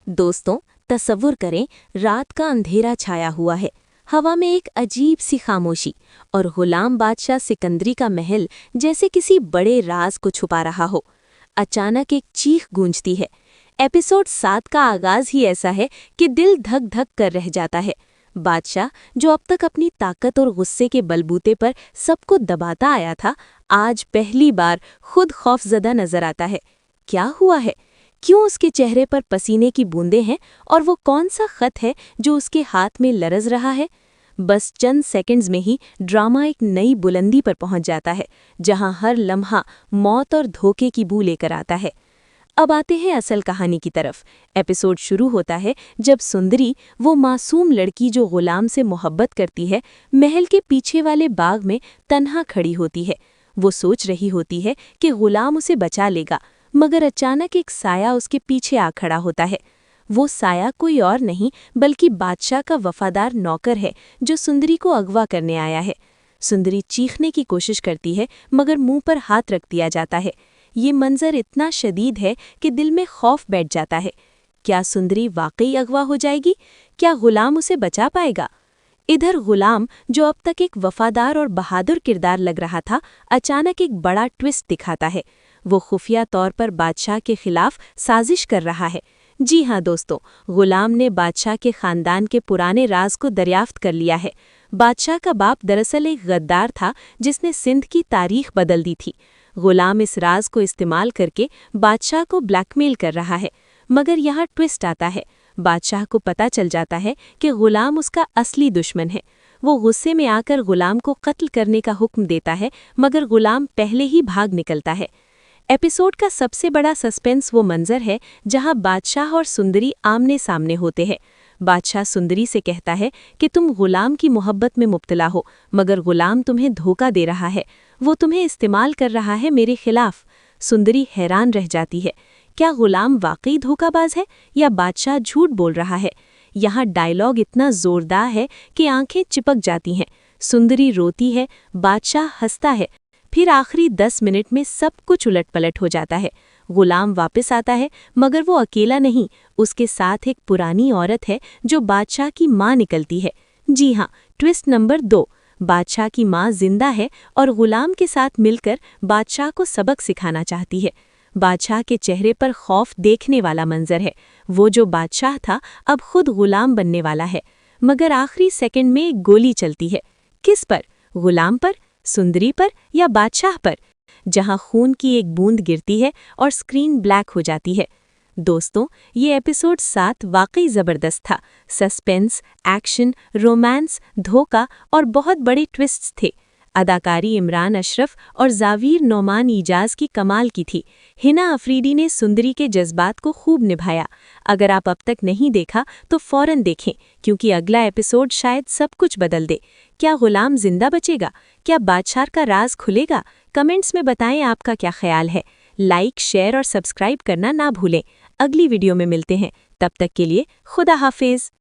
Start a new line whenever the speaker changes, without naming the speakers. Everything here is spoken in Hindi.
दोस्तों, तसव्वुर करें, रात का अंधेरा छाया हुआ है। हवा में एक अजीब सी खामोशी और गुलाम बादशाह सिकंदरी का महल जैसे किसी बड़े राज को छुपा रहा हो। अचानक एक चीख गूंजती है। एपिसोड 7 का आगाज ही ऐसा है कि दिल धक धक कर रह जाता है। बादशाह, जो अब तक अपनी ताकत और गुस्से के बलबूते पर सबको दबाता आया था, आज पहली बार खुद खौफजदा नजर आता है। क्या हुआ है? क्यों उसके चेहरे पर पसीने की बूंदें हैं और वो कौन सा खत है जो उसके हाथ में लरज रहा है? बस चंद सेकंड्स में ही ड्रामा एक नई बुलंदी पर पहुंच जाता है, जहां हर लम्हा मौत और धोखे की बू लेकर आता है। अब आते हैं असल कहानी की तरफ। एपिसोड शुरू होता है जब सुंदरी, वो मासूम लड़की जो गुलाम से मोहब्बत करती है, महल के पीछे वाले बाग में तन्हा खड़ी होती है। वो सोच रही होती है कि गुलाम उसे बचा लेगा, मगर अचानक एक साया उसके पीछे आ खड़ा होता है। वो साया कोई और नहीं बल्कि बादशाह का वफादार नौकर है, जो सुंदरी को अगवा करने आया है। सुंदरी चीखने की कोशिश करती है, मगर मुंह पर हाथ रख दिया जाता है। ये मंजर इतना शदीद है कि दिल में खौफ बैठ जाता है। क्या सुंदरी वाकई अगवा हो जाएगी? क्या गुलाम उसे बचा पाएगा? इधर गुलाम, जो अब तक एक वफादार और बहादुर किरदार लग रहा था, अचानक एक बड़ा ट्विस्ट दिखाता है। वो खुफिया तौर पर बादशाह के खिलाफ साजिश कर रहा है। जी हाँ दोस्तों, गुलाम ने बादशाह के खानदान के पुराने राज को दरियाफ्त कर लिया है। बादशाह का बाप दरअसल एक गद्दार था जिसने सिंध की तारीख बदल दी थी। गुलाम इस राज को इस्तेमाल करके बादशाह को ब्लैकमेल कर रहा है। मगर यहाँ ट्विस्ट आता है। बादशाह को पता चल जाता है कि गुलाम उसका असली दुश्मन है। वो गुस्से में आकर गुलाम को कत्ल करने का हुक्म देता है, मगर गुलाम पहले ही भाग निकलता है। एपिसोड का सबसे बड़ा सस्पेंस वो मंजर है जहां बादशाह और सुंदरी आमने सामने होते हैं। बादशाह सुंदरी से कहता है कि तुम गुलाम की मोहब्बत में मुब्तला हो, मगर गुलाम तुम्हें धोखा दे रहा है। वो तुम्हें इस्तेमाल कर रहा है मेरे खिलाफ। सुंदरी हैरान रह जाती है। क्या गुलाम वाकई धोखाबाज है या बादशाह झूठ बोल रहा है? यहाँ डायलॉग इतना जोरदार है कि आंखें चिपक जाती हैं। सुंदरी रोती है, बादशाह हंसता है। फिर आखिरी 10 मिनट में सब कुछ उलट-पलट हो जाता है। गुलाम वापस आता है, मगर वो अकेला नहीं, उसके साथ एक पुरानी औरत है जो बादशाह की माँ निकलती है। जी हाँ, ट्विस्ट नंबर 2। बादशाह की माँ जिंदा है और गुलाम के साथ मिलकर बादशाह को सबक सिखाना चाहती है। बादशाह के चेहरे पर खौफ देखने वाला मंजर है। वो जो बादशाह था, अब खुद गुलाम बनने वाला है। मगर आखिरी सेकंड में एक गोली चलती है। किस पर? गुलाम पर, सुंदरी पर या बादशाह पर? जहां खून की एक बूंद गिरती है और स्क्रीन ब्लैक हो जाती है। दोस्तों, ये एपिसोड 7 वाकई जबरदस्त था। सस्पेंस, एक्शन, रोमांस, धोखा और बहुत बड़े ट्विस्ट्स थे। अदाकारी इमरान अशरफ और जावीर नौमान इजाज की कमाल की थी। हिना अफरीदी ने सुंदरी के जज्बात को खूब निभाया। अगर आप अब तक नहीं देखा तो फौरन देखें, क्योंकि अगला एपिसोड शायद सब कुछ बदल दे। क्या गुलाम जिंदा बचेगा? क्या बादशाह का राज खुलेगा? कमेंट्स में बताएं आपका क्या ख्याल है। लाइक, शेयर और सब्सक्राइब करना ना भूलें। अगली वीडियो में मिलते हैं। तब तक के लिए खुदा हाफिज।